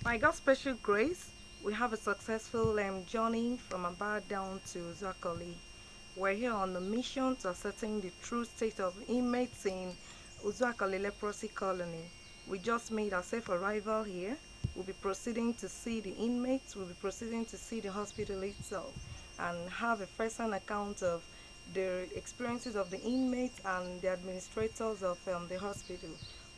By God's special grace, we have a successful journey from Aba down to Uzuakoli. We're here on a mission to ascertain the true state of inmates in Uzuakoli Leprosy Colony. We just made our safe arrival here. We'll be proceeding to see the inmates, we'll be proceeding to see the hospital itself, and have a first-hand account of the experiences of the inmates and the administrators of the hospital.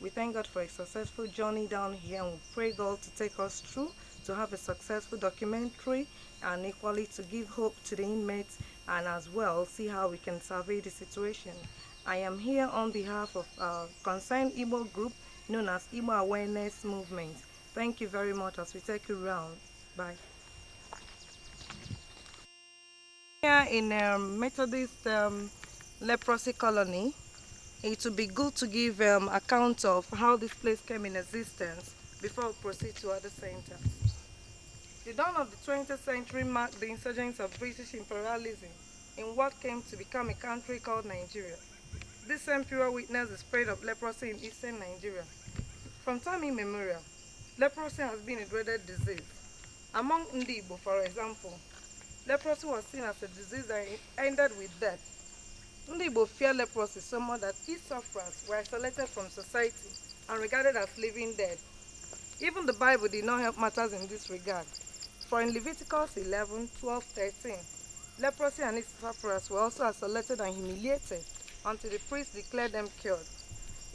We thank God for a successful journey down here, and we pray God to take us through to have a successful documentary and equally to give hope to the inmates and as well see how we can survey the situation. I am here on behalf of concerned Igbo group known as Igbo Awareness Movement. Thank you very much as we take you around. Bye. Here in Methodist leprosy colony, it would be good to give account of how this place came in existence before we proceed to other centers. The dawn of the 20th century marked the insurgence of British imperialism in what came to become a country called Nigeria. This same period witnessed the spread of leprosy in eastern Nigeria. From time immemorial, leprosy has been a dreaded disease. Among Ndi Igbo, for example, leprosy was seen as a disease that ended with death. Ndi Igbo feared leprosy so much that its sufferers were isolated from society and regarded as living dead. Even the Bible did not help matters in this regard. For in Leviticus 11, 12, 13, leprosy and its sufferers were also isolated and humiliated until the priest declared them cured.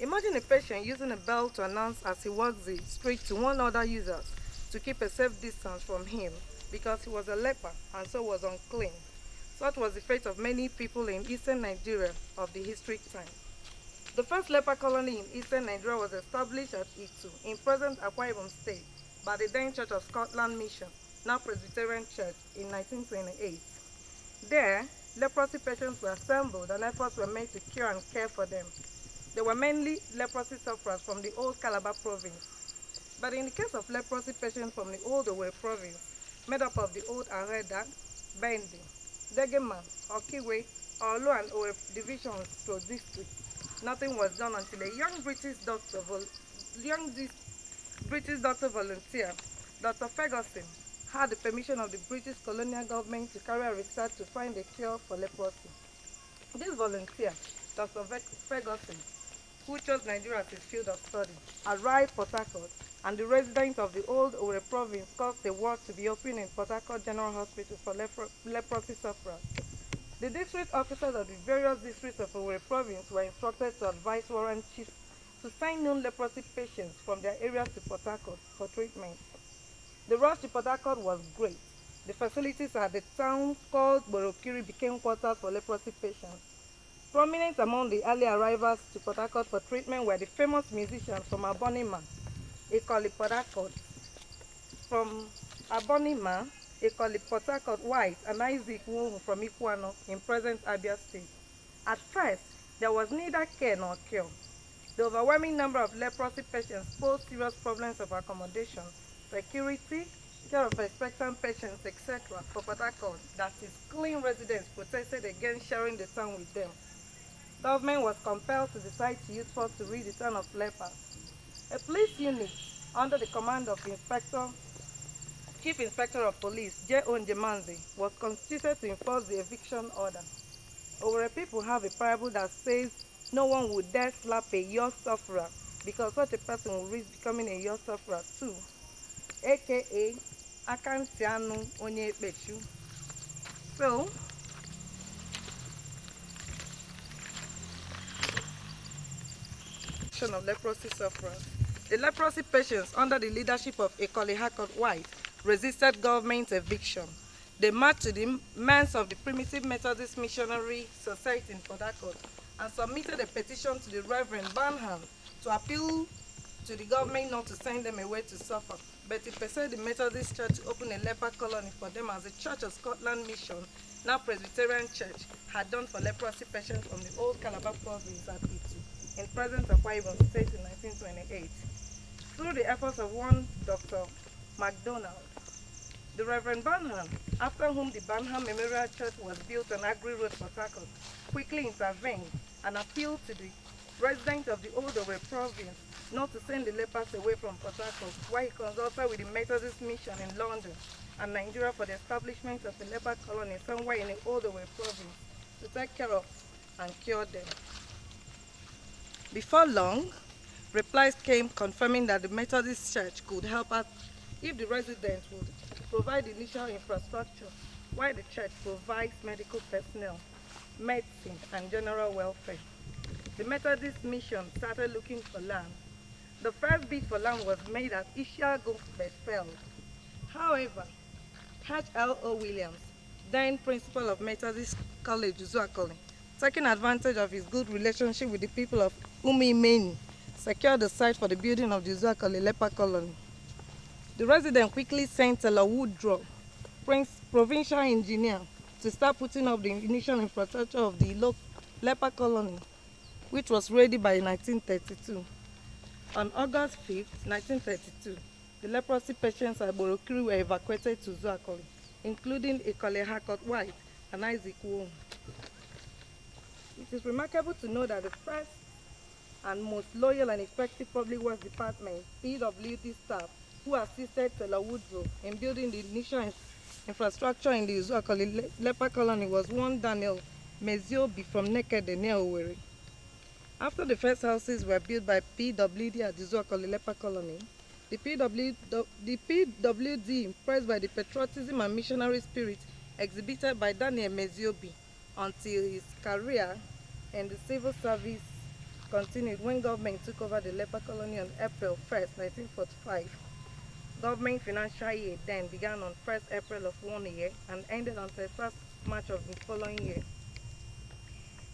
Imagine a patient using a bell to announce as he walks the street to warn other users to keep a safe distance from him because he was a leper and so was unclean. Such was the fate of many people in eastern Nigeria of the historic time. The first leper colony in eastern Nigeria was established at Itu in present Akwa Ibom State by the then Church of Scotland Mission, now Presbyterian Church, in 1928. There, leprosy patients were assembled and efforts were made to cure and care for them. They were mainly leprosy sufferers from the old Calabar province. But in the case of leprosy patients from the old Owerri province, made up of the old Areda, Bendi, Degema, Okiwe, Olu and Owerri divisions to districts, nothing was done until a young British doctor volunteer, Dr. Ferguson, had the permission of the British colonial government to carry out research to find a cure for leprosy. This volunteer, Dr. Ferguson, who chose Nigeria as his field of study, arrived Port Harcourt, and the residents of the old Owerri province caused a ward to be opened in Port Harcourt General Hospital for leprosy sufferers. The district officers of the various districts of Owerri province were instructed to advise warrant chiefs to send known leprosy patients from their areas to Port Harcourt for treatment. The rush to Port Harcourt was great. The facilities at the town called Borokiri became quarters for leprosy patients. Prominent among the early arrivals to Port Harcourt for treatment were the famous musicians from Abonima, Ekoli Port Harcourt, from Abonima, Ekoli Port Harcourt White, and Isaac Wohu from Ikuano in present Abia State. At first, there was neither care nor cure. The overwhelming number of leprosy patients posed serious problems of accommodation, security, care of expectant patients, etc. for Port Harcourt, that is, clean residents protested against sharing the town with them. Government was compelled to decide to use force to rid the town of lepers. A police unit under the command of Chief Inspector of Police, J. Onjemanzi, was constituted to enforce the eviction order. Owerri people have a parable that says no one would dare slap a yaw sufferer because such a person will risk becoming a yaw sufferer too, aka Akantianu Onye Ekpechu. So, of leprosy sufferers. The leprosy patients under the leadership of Ekoli Harcourt White resisted government eviction. They marched to the men's of the Primitive Methodist Missionary Society in Port Harcourt and submitted a petition to the Reverend Barnham to appeal to the government not to send them away to suffer, but he persuaded the Methodist Church to open a leper colony for them as the Church of Scotland Mission, now Presbyterian Church, had done for leprosy patients from the old Calabar province at Itu, in present Akwa Ibom State in 1928. Through the efforts of one Dr. MacDonald, the Reverend Barnham, after whom the Barnham Memorial Church was built on Agri Road, Port Harcourt, quickly intervened and appealed to the residents of the old Owerri province not to send the lepers away from Port Harcourt, while he consulted with the Methodist Mission in London and Nigeria for the establishment of a leper colony somewhere in the Oldoway province to take care of and cure them. Before long, replies came confirming that the Methodist Church could help out if the residents would provide initial infrastructure, while the church provides medical personnel, medicine, and general welfare. The Methodist Mission started looking for land. The first bid for land was made at Ishiago but failed. However, H.L.O. Williams, then principal of Methodist College, Uzuakoli, taking advantage of his good relationship with the people of Umimeni, secured the site for the building of the Uzuakoli Leper colony. The resident quickly sent Taylor Woodrow, provincial engineer, to start putting up the initial infrastructure of the leper colony, which was ready by 1932. On August 5, 1932, the leprosy patients at Borokiri were evacuated to Uzuakoli, including Ekole Harcourt White and Isaac Wong. It is remarkable to know that the first and most loyal and effective public works department, PWD staff, who assisted Taylor Woodrow in building the initial infrastructure in the Uzuakoli leper colony was one Daniel Meziobi from Nekede near Owerri. After the first houses were built by PWD at the Uzuakoli leper colony, the PWD, impressed by the patriotism and missionary spirit exhibited by Daniel Meziobi until his career in the civil service continued when government took over the leper colony on April 1st, 1945. Government financial year then began on 1st April of one year and ended on 31st March of the following year.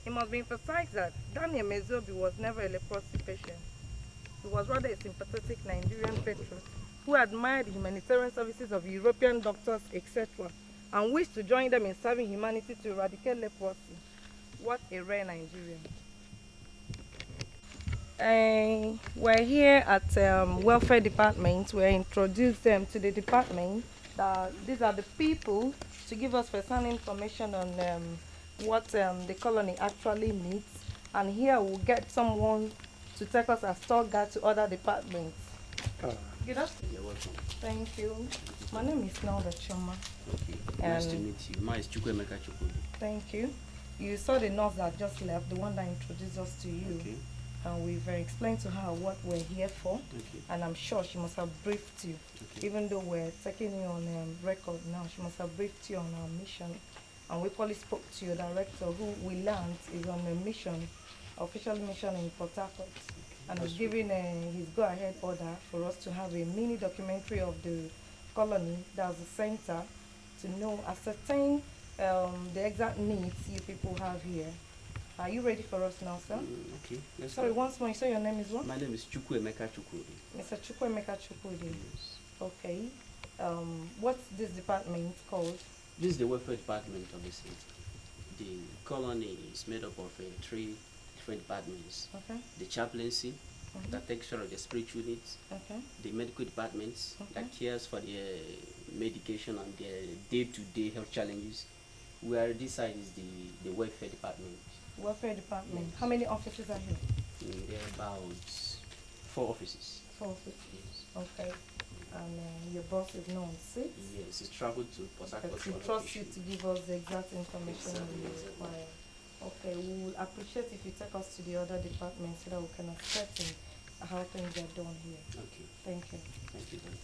It must be emphasized that Daniel Meziobi was never a leprosy patient. He was rather a sympathetic Nigerian patriot who admired the humanitarian services of European doctors, etc., and wished to join them in serving humanity to eradicate leprosy. What a rare Nigerian. We're here at welfare department. We're introduced them to the department. These are the people to give us first-hand information on what the colony actually needs. And here we'll get someone to take us as tour guide to other departments. Good afternoon. You're welcome. Thank you. My name is NELDA'S. Okay. Nice to meet you. My is Chukwuemeka Chukwudi. Thank you. You saw the nurse that just left, the one that introduced us to you. Okay. And we've explained to her what we're here for. Okay. And I'm sure she must have briefed you. Okay. Even though we're taking you on record now, she must have briefed you on our mission. And we probably spoke to your director, who we learned is on a mission, official mission in Port Harcourt. And is giving his go-ahead order for us to have a mini documentary of the colony, that's the center, to know, ascertain the exact needs you people have here. Are you ready for us now, sir? Okay. Let's Sorry, go. once more, you say your name is what? My name is Chukwuemeka Chukwudi. Mr. Chukwuemeka Chukwudi. Yes. Okay. What's this department called? This is the welfare department of the city. The colony is made up of 3 different departments. Okay. The chaplaincy, that takes care of the spiritual needs. Okay. The medical departments, Okay. that cares for the medication and the day-to-day health challenges. Where this side is the welfare department. Welfare department. Yes. How many offices are here? There are about 4 offices. 4 offices. Yes. Okay. And your boss is known 6? Yes, he's traveled to Port Harcourt. But we for trust you location. to give us the exact information Exactly, we exactly. require. Okay, we will appreciate if you take us to the other departments so that we can ascertain how things are done here. Okay, Thank you. thank you then.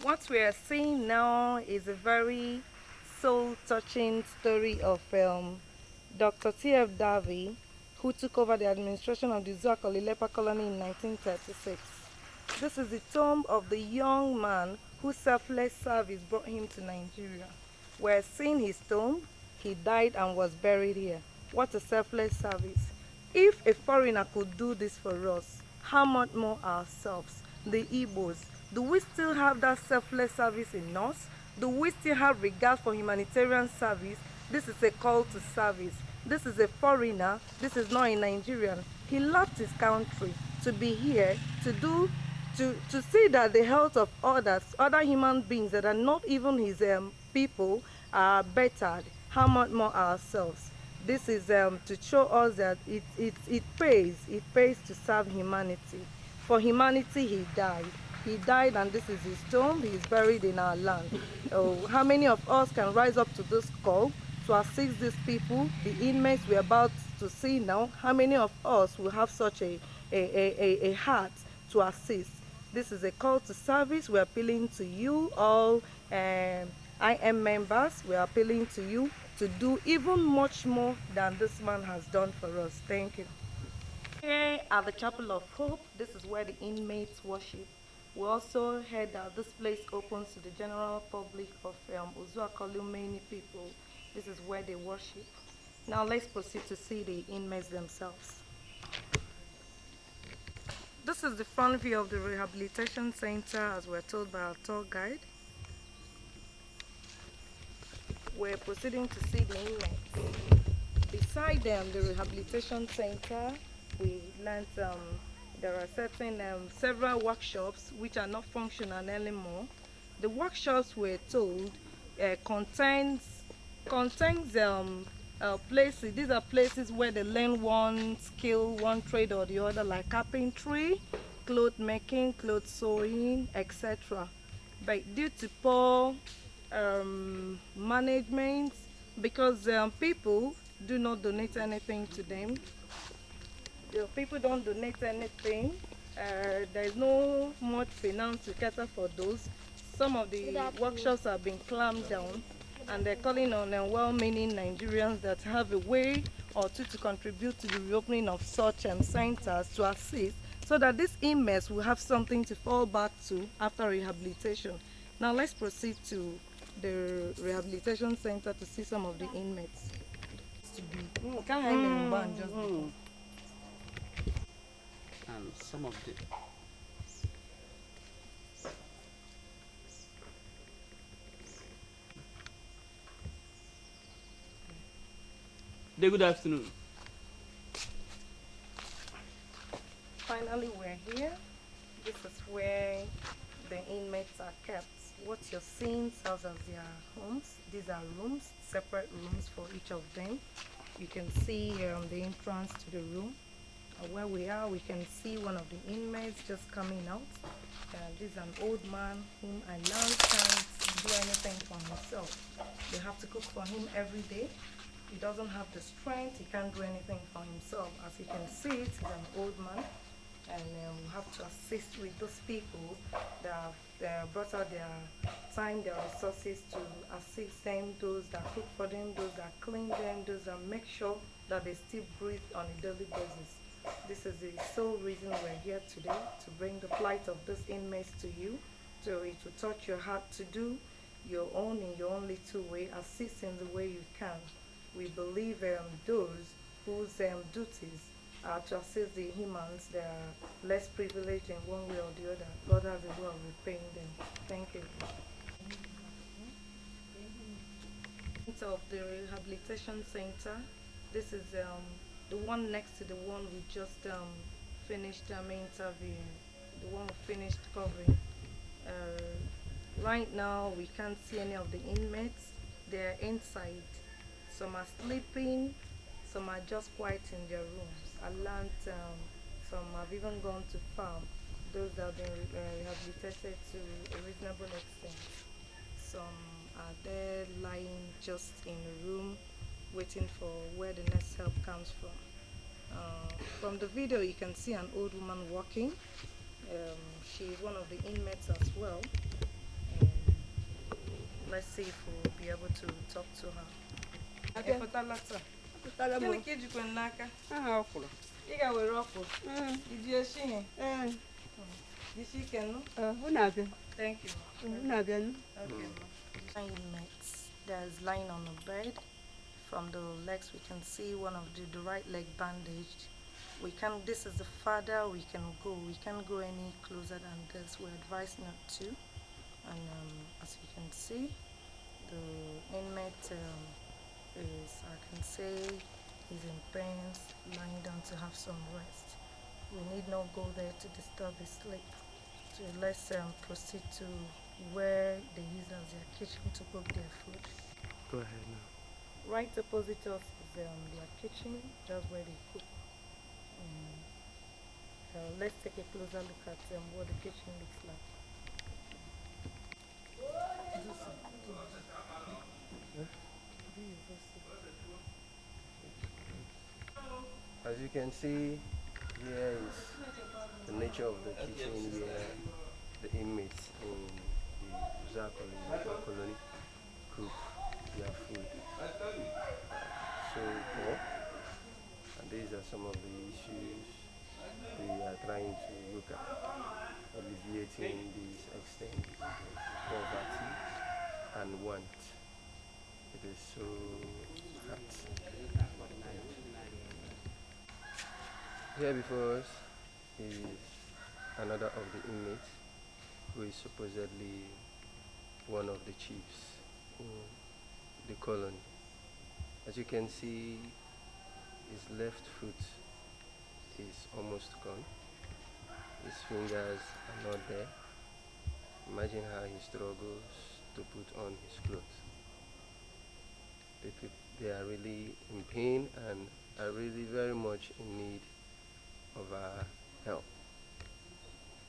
What we are seeing now is a very soul-touching story of Dr. T.F. Davey, who took over the administration of the Uzuakoli Leper colony in 1936. This is the tomb of the young man whose selfless service brought him to Nigeria. We're seeing his tomb. He died and was buried here. What a selfless service. If a foreigner could do this for us, how much more ourselves, the Igbos? Do we still have that selfless service in us? Do we still have regard for humanitarian service? This is a call to service. This is a foreigner. This is not a Nigerian. He left his country to be here to see that the health of others, other human beings that are not even his people, are bettered. how much more ourselves? This is to show us that it pays to serve humanity. For humanity, he died. He died, and this is his tomb. He is buried in our land. Oh, how many of us can rise up to this call to assist these people, the inmates we're about to see now? How many of us will have such a heart to assist? This is a call to service. We're appealing to you all, IM members. We're appealing to you to do even much more than this man has done for us. Thank you. Here at the Chapel of Hope, this is where the inmates worship. We also heard that this place opens to the general public of Uzuakoli many people. This is where they worship. Now let's proceed to see the inmates themselves. This is the front view of the rehabilitation center, as we're told by our tour guide. We're proceeding to see the inmates. Beside them, the rehabilitation center, we learned there are several workshops which are not functional anymore. The workshops, we're told, contains places. These are places where they learn one skill, one trade or the other, like carpentry, cloth making, cloth sewing, etc. But due to poor management, because people do not donate anything to them, the people don't donate anything. There is no much finance to cater for those. Some of the workshops have been clamped down, and they're calling on well-meaning Nigerians that have a way or two to contribute to the reopening of such centers to assist, so that these inmates will have something to fall back to after rehabilitation. Now let's proceed to the rehabilitation center to see some of the inmates. And some of the good afternoon. Finally, we're here. This is where the inmates are kept. What you're seeing serves as their homes. These are rooms, separate rooms for each of them. You can see the entrance to the room. Where we are, we can see one of the inmates just coming out. This is an old man whom I now can't do anything for himself. They have to cook for him every day. He doesn't have the strength, he can't do anything for himself. As you can see, he's an old man, and we have to assist with those people that have brought out their time, their resources to assist them, those that cook for them, those that clean them, those that make sure that they still breathe on a daily basis. This is the sole reason we're here today, to bring the plight of these inmates to you, so it will touch your heart to do your own in your own little way, assist in the way you can. We believe those whose duties are to assist the humans that are less privileged in one way or the other, God has a way of repaying them. Thank you. Of the rehabilitation center, this is the one next to the one we just finished interviewing, the one we finished covering. Right now we can't see any of the inmates. They're inside. Some are sleeping, some are just quiet in their rooms. I learned some have even gone to farm, those that have been rehabilitated to a reasonable extent. Some are there lying just in a room, waiting for where the next help comes from. From the video, you can see an old woman walking. She is one of the inmates as well. Let's see if we'll be able to talk to her. Gịnị ka ijikwa n'aka? Ị ga-were ọkwụrụ. Iji eshi ihe? Isi ike nụ? Thank you. Okay. Inmates. There's lying on the bed. From the legs, we can see one of the right leg bandaged. This is the farther we can go. We can't go any closer than this. We're advised not to. And as you can see, the inmate is, I can say, he's in pain, lying down to have some rest. We need not go there to disturb his sleep. So let's proceed to where they use as their kitchen to cook their food. Go ahead now. Right opposite us is their kitchen, that's where they cook. Let's take a closer look at what the kitchen looks like. As you can see, here is the nature of the kitchen where the inmates in the Uzuakoli Leper colony cook their food. So, and these are some of the issues we are trying to look at, alleviating these extent of poverty and want. It is so hard. Here before us is another of the inmates who is supposedly one of the chiefs in the colony. As you can see, his left foot is almost gone. His fingers are not there. Imagine how he struggles to put on his clothes. They are really in pain and are really very much in need of our help.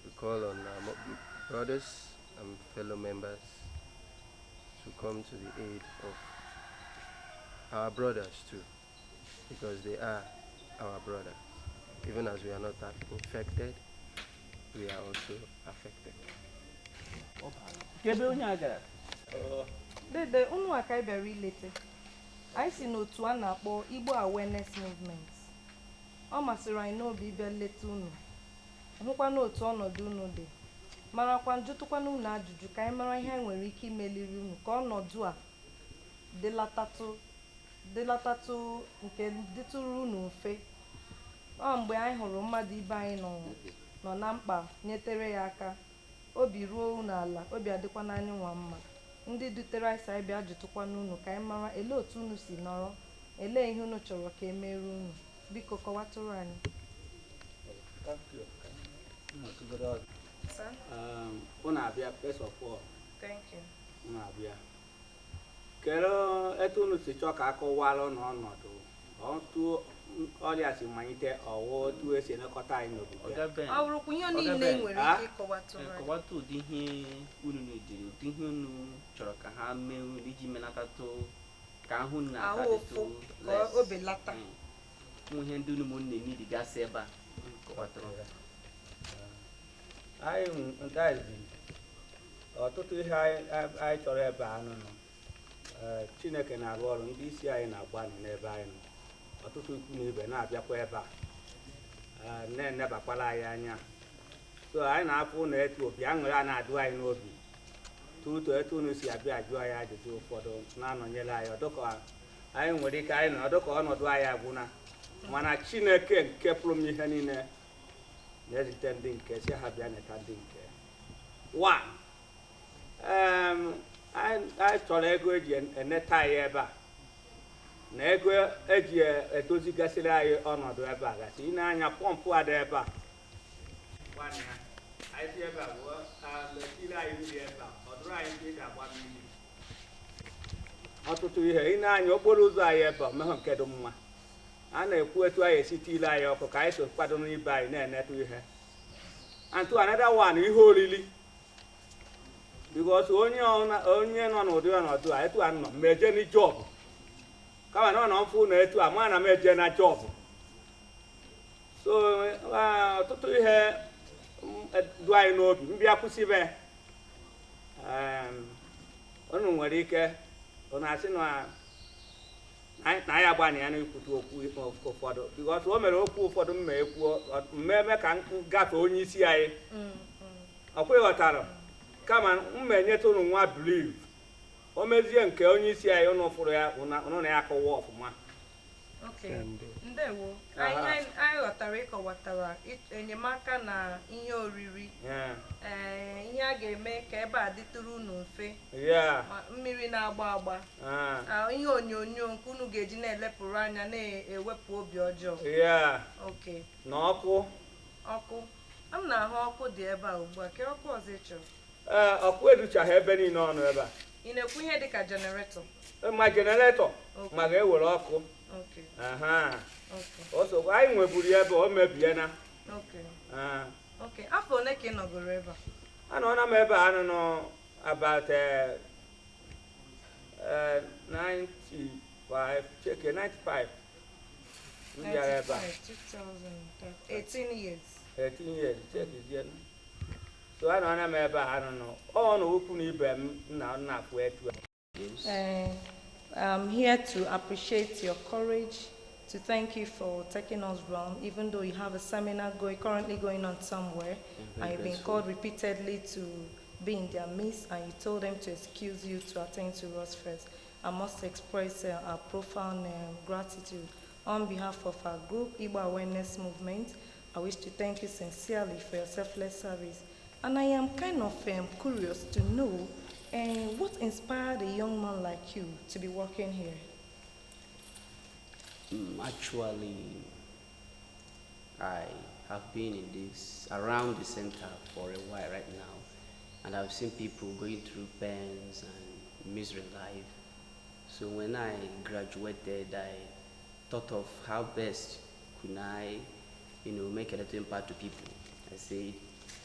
We call on our brothers and fellow members to come to the aid of our brothers too, because they are our brothers. Even as we are not infected, we are also affected. Dede unu aka ịbịara ilete. Anyị si n'otu a na-akpọ Igbo Awareness Movement. Ọ masịrị anyị n'obi ịbịa leta unu. Hụkwa n'otu ọnọdụ unu dị. Marakwa njụtụkwana unu ajụjụ ka anyị mara ihe anyị nwere ike imeliri unu ka ọnọdụ a dịlatatụ nke dịtụrụ unu mfe. Ọ mgbe anyị hụrụ mmadụ ibe anyị nọ na mkpa nyetere ya aka, obi ruo unu ala, obi adịkwana anyị nwa mma. Ndị dutere anyị sa bịa jụtụkwana unu ka anyị mara ele otu unu si nọrọ, ele ihe unu chọrọ ka emere unu. Biko kọwatụrụ anyị. Sir? Unabia, first of all. Thank you. Unabia. Kero etunu si choka akọwalụ n'ọnọdụ otu ọrịa si malite ọwụ otu esi elekọta anyị n'obodo. Ọ bụrụkwa ihe niile nwere ike ịkọwatụrụ anyị. Kọwata ụdị ihe unu na-ejiri, ụdị ihe unu chọrọ ka ha mee unu iji menatatụ ka ahụ na-akadịtụ ka o belata. Ụmụ ihe ndị unu ụmụnne nidigasị ebe a kọwatụrụ. Ọtụtụ ihe anyị chọrọ ebe a nọ. Chineke na-arụ ọrụ, ndị isi anyị na-agbanị n'ebe anyị nọ. Ọtụtụ ikwu na ibe na-abịakwa ebe a na-enebakwala anyị anya. So anyị na-afụ na etu obi aṅụrị a na-adụ anyị n'obi tutu etu unu si abịa ajụ anyị ajụjụ ụfọdụ na-anọnyere anyị. Ọdụka anyị nwere ike anyị nọ ọdụka ọnọdụ anyị agwụna, mana Chineke nke pụrụ m ihe niile na-ezite ndị nke si ha bịa neta ndị nke. Anyị chọrọ ego eji eneta anyị ebe a na ego eji edozigasịrị anyị ọnọdụ ebe a gasị ị na-anya pọmpụ ada ebe a anyị si ebe a bụ letiri anyị mmiri ebe a ọ dụrụ anyị ndị eji agba mmiri. Ọtụtụ ihe ị na-anya okporo ụzọ anyị ebe a omehụ nke dị mma. A na-ekwu etu anyị esi tile anyị ọkụ ka anyị so kwado n'ibe anyị na-enetụ ihe. Antụ another one ihe oriri. Because onye nọ n'ụdị ọnọdụ a etu a nọ meje na jọbụ kama na ọ nọ mfụ na etu a ma na m eje na jọbụ. So ọtụtụ ihe du anyị n'obi mbịa kwụsịbe unu nwere ike unu asị na anyị agbanye ya n'ikwute okwu ụfọdụ because o mere okwu ụfọdụ mma ekwuo mmemme ka gafee onye isi anyị ọkwa ịghọtara kama mma enyeta unu nwa believe o mezie nke onye isi anyị unu fụrụ ya unu na ya akọwa ọfụma. Okay. Ndewo. Anyị ghọtara ịkọwatara enyemaka na ihe oriri. Ihe a ga-eme ka ebe a dịtụrụ unu mfe. Mmiri na-agba agba. Ihe onyonyo nke unu ga-eji na-elepụrụ anya na-ewepụ obi ọjọọ. Okay. Na ọkụ. Ọkụ. Na-ahụ ọkụ dị ebe a ugbu a. Ke ọkụ ọzọ ị chọrọ? Ọkụ educhaghị ebe niile ọnụ ebe a. In a queen head generator. My generator, Okay. my girl will off. Okay. Okay. Also, I will be able to make Vienna. Okay. Okay. After neck no go river. I don't know about 95. Check it, 95. We are about 18 years. 18 years. Check it, Jen. So I don't know. Oh, no, open Ibem now, not where to. I'm here to appreciate your courage, to thank you for taking us round, even though you have a seminar currently going on somewhere, and you've been called repeatedly to be in their midst, and you told them to excuse you to attend to us first. I must express our profound gratitude. On behalf of our group, Igbo Awareness Movement, I wish to thank you sincerely for your selfless service. And I am kind of curious to know what inspired a young man like you to be working here? Actually, I have been in this around the center for a while right now, and I've seen people going through pains and misery in life. So when I graduated, I thought of how best could I, make a little impact to people. I said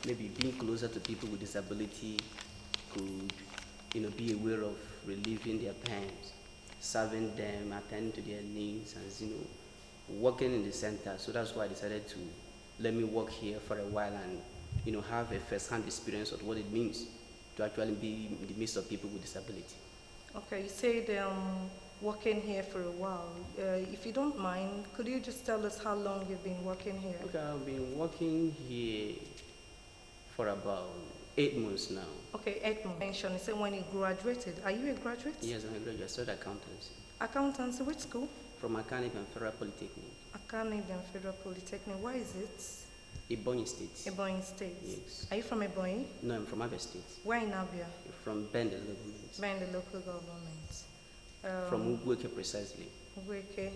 maybe being closer to people with disability could, be aware of relieving their pains, serving them, attending to their needs, and working in the center. So that's why I decided to let me work here for a while and have a first-hand experience of what it means to actually be in the midst of people with disability. Okay, you said working here for a while. If you don't mind, could you just tell us how long you've been working here? Okay, I've been working here for about 8 months now. Okay, 8 months. Mention, you said when you graduated. Are you a graduate? Yes, I'm a graduate. I studied accountancy. Accountancy, which school? From Mechanic and Federal Polytechnic. Mechanic and Federal Polytechnic. Where is it? Ebonyi State. Ebonyi State. Yes. Are you from Ebonyi? No, I'm from Abia State. Where in Abia? From Bend, the government. Bend, the local government. From Uzuakoli precisely. Uzuakoli.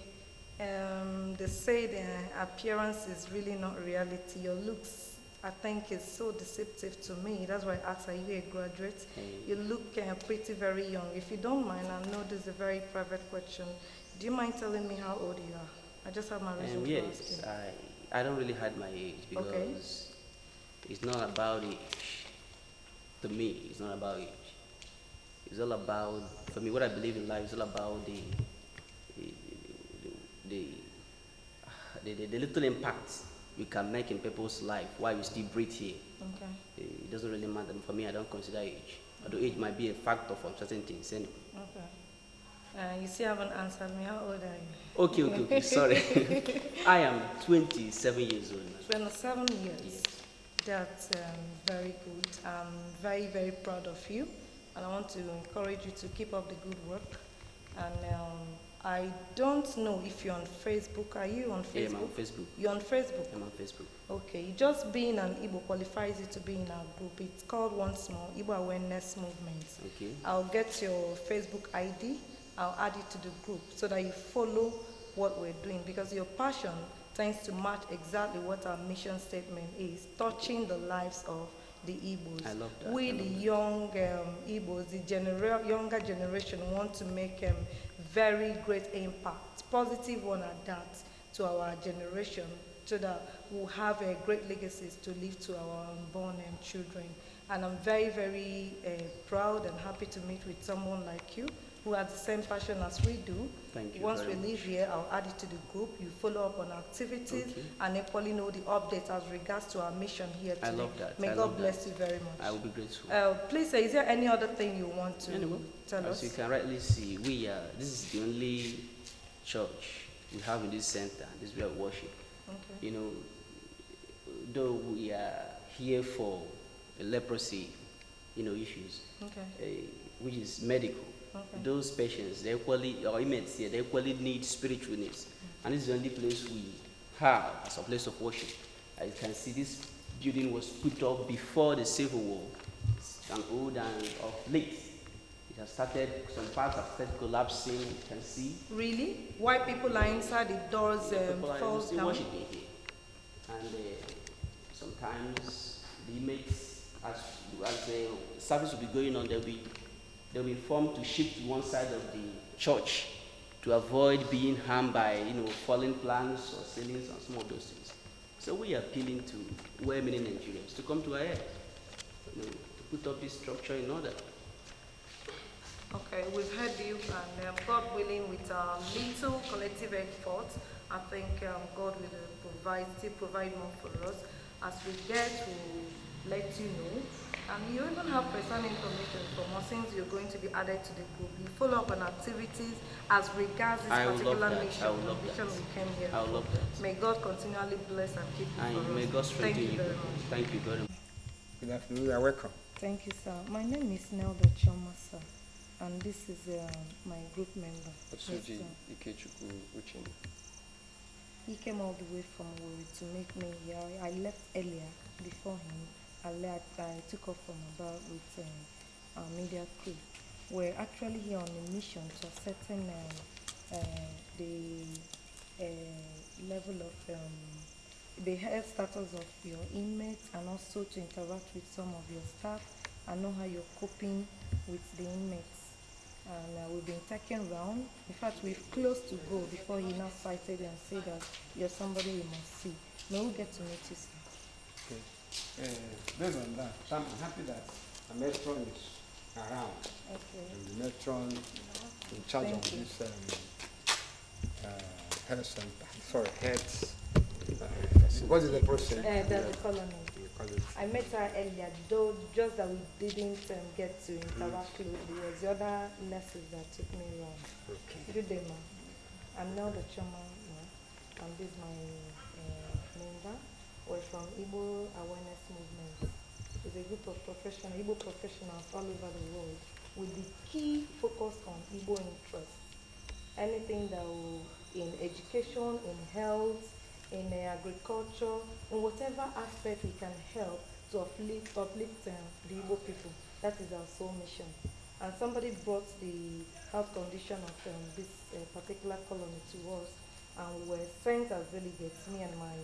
They say the appearance is really not reality. Your looks, I think, is so deceptive to me. That's why I asked, are you a graduate? You look pretty very young. If you don't mind, I know this is a very private question. Do you mind telling me how old you are? I just have my reason for asking. Yes, I don't really hide my age because it's not about age. To me, it's not about age. It's all about, for me, what I believe in life is all about the little impact you can make in people's life while you still breathe here. Okay. It doesn't really matter. For me, I don't consider age. Although age might be a factor for certain things anyway. Okay. You still haven't answered me. How old are you? Okay. Sorry. I am 27 years old. 27 years. Yes. That's very good. I'm very, very proud of you. And I want to encourage you to keep up the good work. And I don't know if you're on Facebook. Are you on Facebook? Yeah, I'm on Facebook. You're on Facebook? I'm on Facebook. Okay. Just being an Igbo qualifies you to be in our group. It's called once more Igbo Awareness Movement. Okay. I'll get your Facebook ID. I'll add you to the group so that you follow what we're doing, because your passion tends to match exactly what our mission statement is, touching the lives of the Igbos. I love that. We, the young Igbos, the younger generation, want to make very great impact, positive one at that, to our generation, so that we'll have great legacies to leave to our unborn children. And I'm very, very proud and happy to meet with someone like you, who has the same passion as we do. Thank you. Once we leave here, I'll add it to the group. You follow up on activities and equally know the updates as regards to our mission here today. I love that. May God bless you very much. I will be grateful. Please, is there any other thing you want to tell us? As you can rightly see, this is the only church we have in this center, this way of worship. Okay. Though we are here for leprosy, issues, which is medical. Okay. Those patients, they inmates here, they equally need spiritual needs. And this is the only place we have as a place of worship. As you can see, this building was put up before the Civil War. It's an old and of late. It has started, some parts have started collapsing, you can see. Really? Why people are inside the doors fall down? Worshiping here. And sometimes the inmates, as the service will be going on, they'll be they'll be formed to shift to one side of the church to avoid being harmed by falling planks or ceilings and some of those things. So we are appealing to well-meaning Nigerians to come to our aid, to put up this structure in order. Okay, we've heard you, and God willing, with our little collective effort, I think God will still provide more for us. As we get, we'll let you know. And you even have personal information from us since you're going to be added to the group. You follow up on activities as regards this particular mission. I would love that. We came here I would for. love that. May God continually bless and keep you And for may us. God strengthen you. Thank you very much. Thank you very much. Good afternoon, you are welcome. Thank you, sir. My name is NELDA'S, sir, and this is my group member. Otsuji Ikechukwu Uchendu. He came all the way from Wuri to make me here. I left earlier before him. I took off from Aba with our media crew. We're actually here on a mission to ascertain the level of the health status of your inmates, and also to interact with some of your staff and know how you're coping with the inmates. And we've been taken round. In fact, we've close to go before he now cited and said that you're somebody we must see. May we get to meet you, sir? Okay. Based on that, I'm happy that a matron is around. Okay. And the matron in charge Thank of you. this health center. Sorry, health. What is the process? That's the colony. Because it's I met her earlier, though just that we didn't get to interact closely. It was the other nurses that took me around. okay. Good day, ma'am. I'm now the chairman, and this is my member. We're from Igbo Awareness Movement. It's a group of Igbo professionals all over the world with the key focus on Igbo interests. Anything that will, in education, in health, in agriculture, in whatever aspect we can help to uplift the Igbo people. That is our sole mission. And somebody brought the health condition of this particular colony to us, and we were sent as delegates, me and my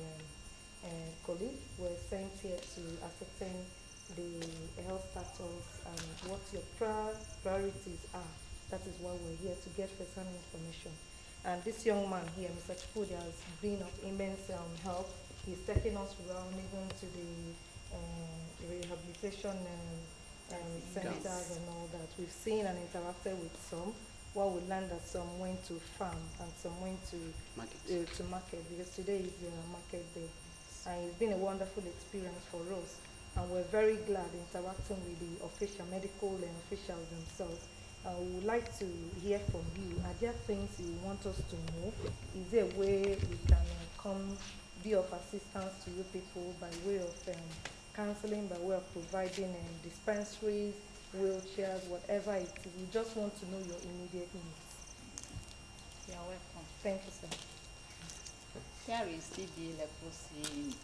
colleague, were sent here to ascertain the health status and what your priorities are. That is why we're here, to get first-hand information. And this young man here, Mr. Chukudi, has been of immense help. He's taken us around even to the rehabilitation centers and all that. We've seen and interacted with some, while we learned that some went to farm and some went to market, because today is market day. And it's been a wonderful experience for us. And we're very glad interacting with the medical officials themselves. We would like to hear from you. Are there things you want us to know? Is there a way we can come be of assistance to you people by way of counseling, by way of providing dispensaries, wheelchairs, whatever it is? We just want to know your immediate needs. You are welcome. Thank you, sir. Here is TB leprosy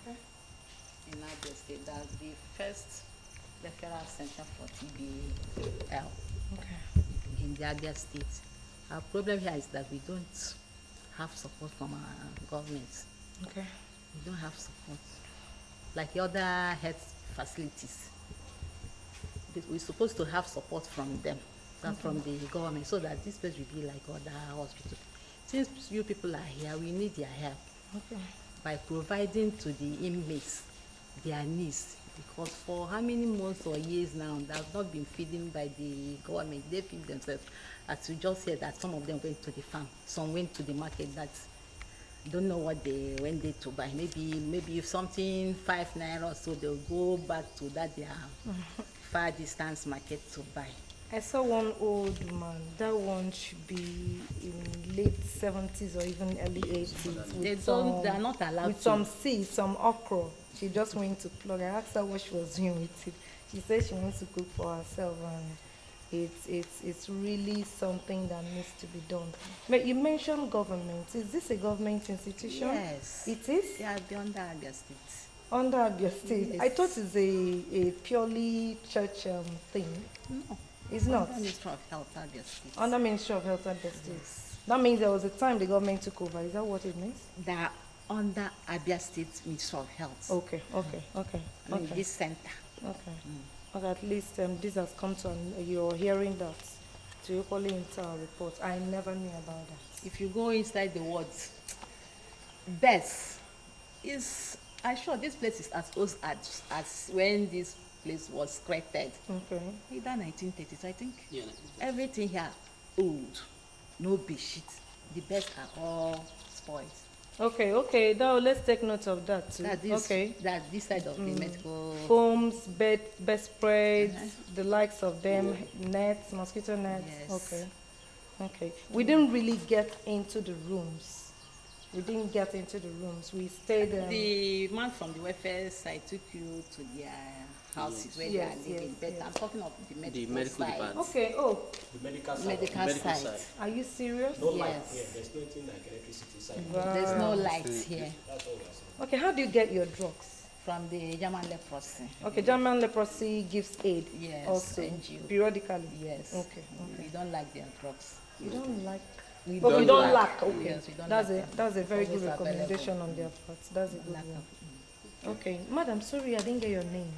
Okay. in Abia State. That's the first referral center for TB Okay. in the Abia State. Our problem here is that we don't have support from our government. Okay. We don't have support like the other health facilities. We're supposed to have support from them, not from the government, so that this place will be like other hospitals. Since you people are here, we need your help Okay. by providing to the inmates their needs, because for how many months or years now they have not been feeding by the government. They feed themselves. As you just said, that some of them went to the farm, some went to the market. That don't know what they went there to buy. Maybe if something 5 naira or so, they'll go back to that their far distance market to buy. I saw one old man. That one should be in late 70s or even early 80s. They are not allowed with to. some seeds, some okra. She just went to plug. I asked her what she was doing with it. She said she wants to cook for herself, and it's really something that needs to be done. But you mentioned government. Is this a government institution? Yes. It is? They are beyond the Abia State. Under Abia State. Yes. I thought it's a purely church thing. No. It's not. Ministry of Health, Abia State. Under Ministry of Health and Justice. Yes. That means there was a time the government took over. Is that what it means? They are under Abia State Ministry of Health. Okay. I mean, this center. Okay. Okay, at least this has come to you're hearing that to equally into our report. I never knew about that. If you go inside the words, best is, I'm sure this place is as old as when this place was created. Okay. Either 1930s, I think. Yeah. Everything here old, no big shit. The best are all spoiled. Okay. Now let's take note of that too. That this side of the medical. Foams, bed spreads, the likes of them, nets, mosquito nets. Yes. Okay. We didn't really get into the rooms. We We stayed. The man from the welfare side took you to their houses where they are living. But I'm talking of the medical side. department. Okay. Oh, The medical side. Medical side. are you serious? No light Yes. here. There's nothing like electricity side. Wow. There's no lights here. That's all we're saying. Okay. How do you get your drugs? From the German leprosy. Okay, German leprosy gives aid. Yes, Also, NGO. periodically. Yes. Okay. We don't like their drugs. You don't like. We But we don't lack. Okay. Yes, we don't That's lack a them. that's a very Always good available. recommendation on their part. That's a good Lack one. of. Okay, madam, sorry I didn't get your name.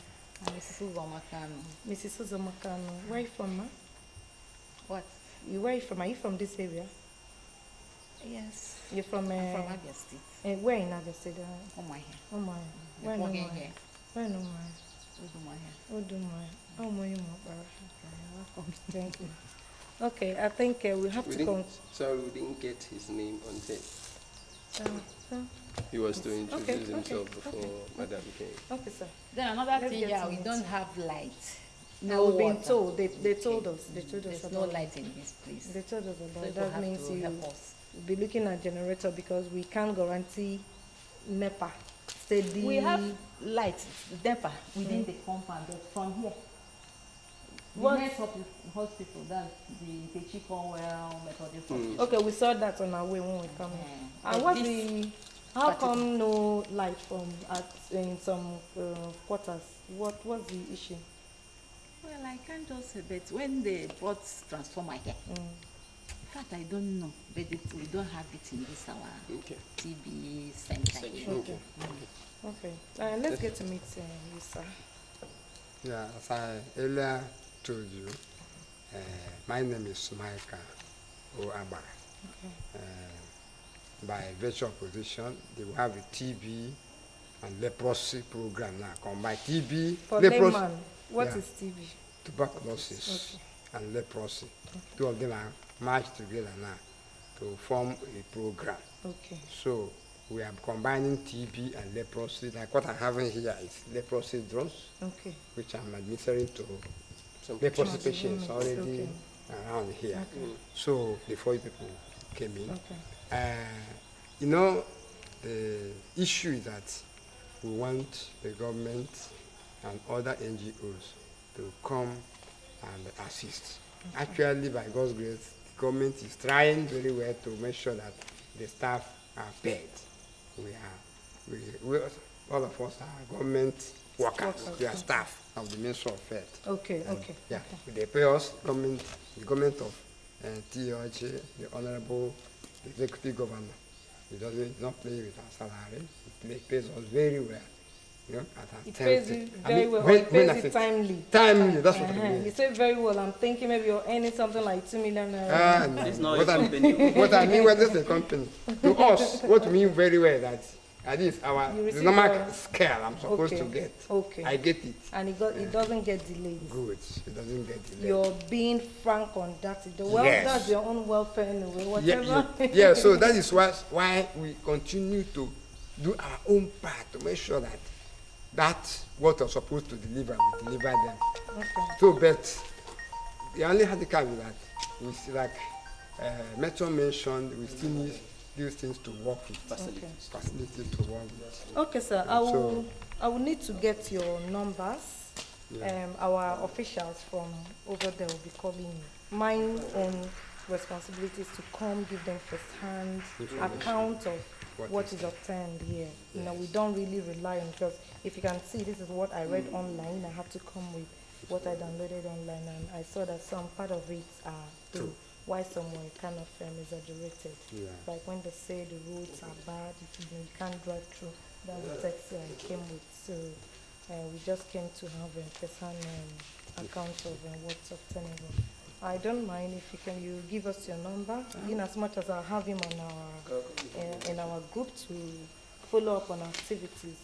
And Mrs. Uzuakoli. Mrs. Uzuakoli. Where are you from, ma? What? Where are you from? Are you from this area? Yes. You're from. I'm from Abia State. Where in Abia State? Oh my hair. Oh my. Where no Walking my. here. Where no my. Udu my hair. Oh do my. Oh my. Welcome. Thank you. Okay, I think we have We to didn't, sorry, we didn't get his name on tape. He was to introduce himself before Madam came. Okay, sir. Then another Let's thing, get yeah, to we it. don't have light. No, we've been water. told. They told us. They told us There's no about. light in this place. They told us So about. you That have means to you help us. will be looking at generator because we can't guarantee NEPA steady. We have light, DEPA, within the compound, but from here. What? The next hospital, that's the Techi Conwell Methodist Hospital. Okay, we saw that on our way when we come in. Yeah. And But what's this the? How particular- come no light from in some quarters? What's the issue? Well, I can't just say, but when they brought transformer here, in fact, I don't know, but we don't have it in this our Okay. TB center. Okay. Okay. Let's get to meet you, sir. Yeah, as I earlier told you, my name is Micah Oabara. By virtue of position, they will have a TB and leprosy program now. Combine TB, For leprosy, layman, what yeah. is TB? tuberculosis, and leprosy. Two of them are merged together now to form a program. Okay. So we are combining TB and leprosy. Like what I'm having here is leprosy drugs, Okay. which I'm administering to Some leprosy Some patients units, already okay. around here. Okay. So before you people came in, Okay. you know, the issue is that we want the government and other NGOs to come and assist. Actually, by God's grace, the government is trying very well to make sure that the staff are paid. We all of us are government workers. We are staff of the Ministry of Health. Okay. Okay. Yeah, they pay us, the government of TOH, the Honorable Executive Governor. He doesn't not play with our salary. He pays us very well. You know, at It our pays time. you I very mean, well. when- It when pays I you say timely. Timely, that's what I You mean. say very well. I'm thinking maybe you're earning something like 2 million naira. Ah, no. It's not What a I- company. What I mean, what is a company? To us, what we mean very well that at least our You receive normal your- scale I'm supposed Okay. to get. Okay. I get it. And it doesn't get delayed. Good. It doesn't get delayed. You're being frank on that. Well, Yes. that's your own welfare anyway. Yeah, Whatever. yeah, so that is why we continue to do our own part to make sure that what we're supposed to deliver, we deliver them. Okay. So, but the only handicap is that we still, like Metro mentioned, we still need these things to work with, facility to work with. Okay, sir. I will need to get your numbers. Yeah. Our officials from over there will be calling you. My own responsibility is to come give them first-hand account of what is obtained here. You know, we don't really rely on, because if you can see, this is what I read online. I have to come with what I downloaded online, and I saw that some part of it are true, while some were kind of exaggerated. Yeah. Like when they say the roads are bad, you can't drive through. That's the text I came with. So We just came to have a personal account of what's obtainable. I don't mind if you give us your number, in as much as I have him on our in our group to follow up on activities,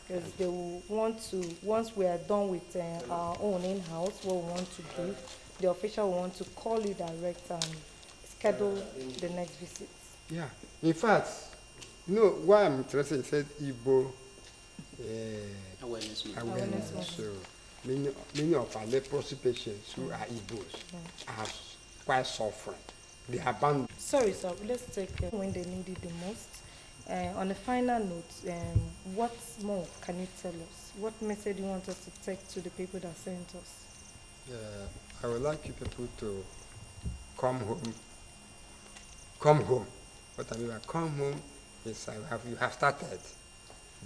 because they will want to, once we are done with our own in-house, what we want to do, the official will want to call you direct and schedule the next visits. Yeah. In fact, you know why I'm interested? It said Igbo Awareness month. awareness. So many of our leprosy patients who are Igbos are quite suffering. They are abandoned. Sorry, sir, let's take when they need it the most. On a final note, what more can you tell us? What message you want us to take to the people that sent us? I would like you people to come home. Come home. What I mean by come home is you have started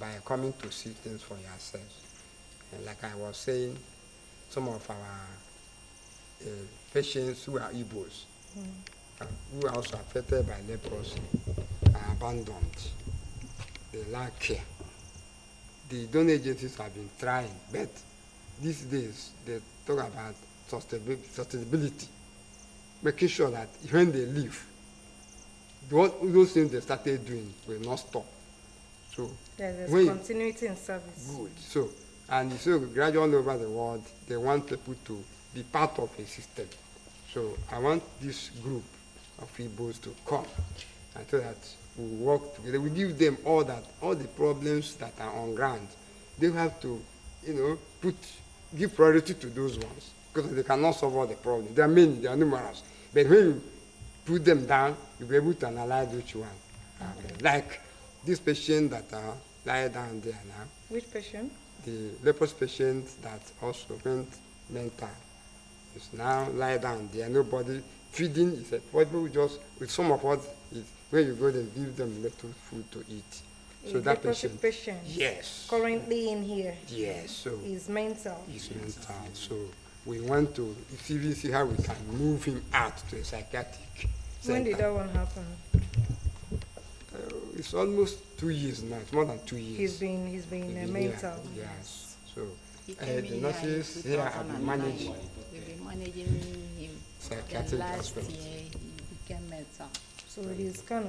by coming to see things for yourselves. And like I was saying, some of our patients who are Igbos, who are also affected by leprosy, are abandoned. They lack care. The donor agencies have been trying, but these days they talk about sustainability, making sure that when they leave, those things they started doing will not stop. So There's when continuity in service. good. So gradually all over the world, they want people to be part of a system. So I want this group of Igbos to come, and so that we work together. We give them all the problems that are on ground. They have to, give priority to those ones, because they cannot solve all the problems. There are many, they are numerous. But when you put them down, you'll be able to analyze which one. Like this patient that lie down there now. Which patient? The leprosy patient that also went mental is now lie down there. Nobody feeding is a problem. Just with some of us, when you go there, give them little food to eat. So that patient, yes, currently in here, yes, so is mental. he's mental. So we want to see how we can move him out to a psychiatric center. When did that one happen? It's almost 2 years now. It's more than 2 years. He's been mental. Yes. So He came the in nurses in here have been 2009. managing We've been managing him. Then psychiatric last aspects. year he became mental. So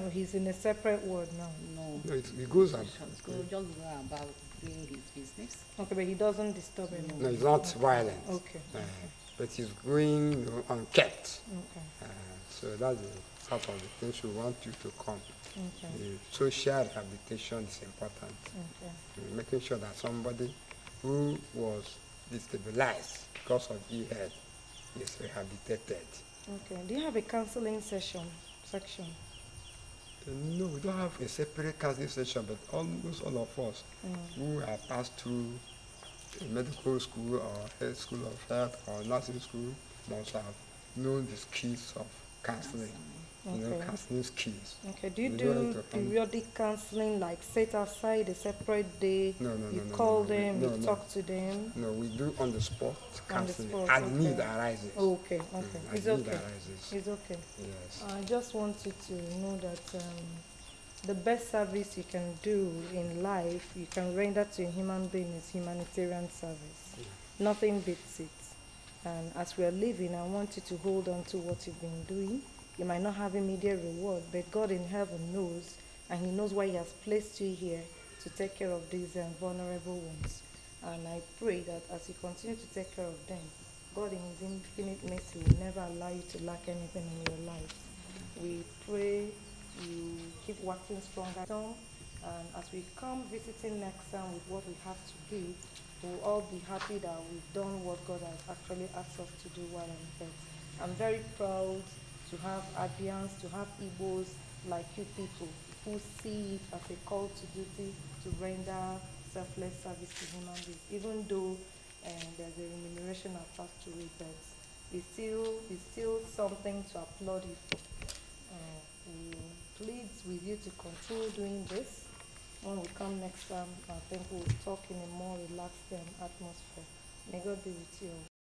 he's in a separate ward now. No. No, it goes up. Just go about doing his business. Okay, but he doesn't disturb anyone. No, it's not violent. Okay. But he's going unkept. Okay. So that's the part of the things we want you to come. Okay. The social rehabilitation is important. Okay. Making sure that somebody who was destabilized because of ill-health is rehabilitated. Okay. Do you have a counseling section? No, we don't have a separate counseling session, but almost all of us who have passed through a medical school or health school of health or nursing school must have known the skills of counseling. Okay. Counseling skills. Okay. Do you We do don't have to periodic counseling, like set aside a separate day? No, You no, call no, them, no, you no. talk to them. No, we do on the spot counseling spot, as okay. need arises. Okay. As It's need okay. arises. It's okay. Yes. I just want you to know that the best service you can do in life, you can render to a human being, is humanitarian service. Nothing beats it. And as we are living, I want you to hold on to what you've been doing. You might not have immediate reward, but God in heaven knows, and He knows why He has placed you here to take care of these vulnerable ones. And I pray that as you continue to take care of them, God in His infinite mercy will never allow you to lack anything in your life. We pray you keep working stronger. And as we come visiting next time with what we have to give, we'll all be happy that we've done what God has actually asked us to do while on earth. I'm very proud to have Abians, to have Igbos like you people who see it as a call to duty to render selfless service to human beings, even though there's a remuneration attached to it, but it's still something to applaud you for. We plead with you to continue doing this. When we come next time, I think we'll talk in a more relaxed atmosphere. May God be with you all.